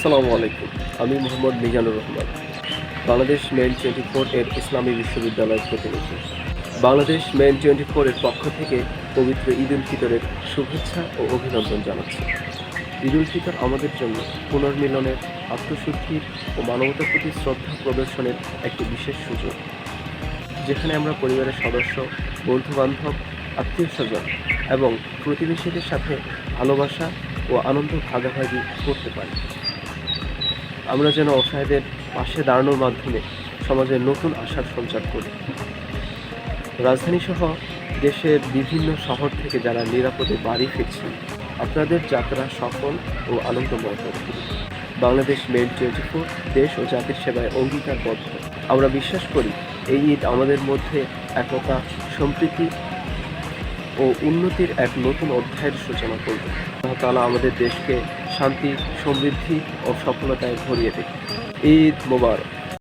আসসালামু আলাইকুম। আমি মোহাম্মদ মিজানুর রহমান, বাংলাদেশ মেইন 24 এর ইসলামী বিশ্ববিদ্যালয়ের প্রতিনিধি। বাংলাদেশ মেইন 24 এর পক্ষ থেকে পবিত্র ঈদ উল ফিতরের শুভেচ্ছা ও অভিনন্দন জানাচ্ছি। ঈদ উল ফিতর আমাদের জন্য পুনর্মিলনের, আত্মশুদ্ধির ও মানবতার প্রতি শ্রদ্ধা প্রদর্শনের একটি বিশেষ সুযোগ, যেখানে আমরা পরিবারের সদস্য, বন্ধুবান্ধব, আত্মীয়স্বজন এবং প্রতিবেশীদের সাথে ভালোবাসা ও আনন্দ ভাগাভাগি করতে পারি। আমরা যেন অসহায়দের পাশে দাঁড়ানোর মাধ্যমে সমাজে নতুন আশার সঞ্চার করি। রাজধানীসহ দেশের বিভিন্ন শহর থেকে যারা নিরাপদে বাড়ি ফিরছেন, আপনাদের যাত্রা সফল ও আনন্দময় হোক। বাংলাদেশ মেইন 24 দেশ ও জাতির সেবায় অঙ্গীকারবদ্ধ। আমরা বিশ্বাস করি এই ঈদ আমাদের মধ্যে একতা, সম্প্রীতি ও উন্নতির এক নতুন অধ্যায়ের সূচনা করবে। আল্লাহ তাআলা আমাদের দেশকে শান্তি, সমৃদ্ধি ও সফলতায় ভরিয়ে দেবে। ঈদ মোবারক।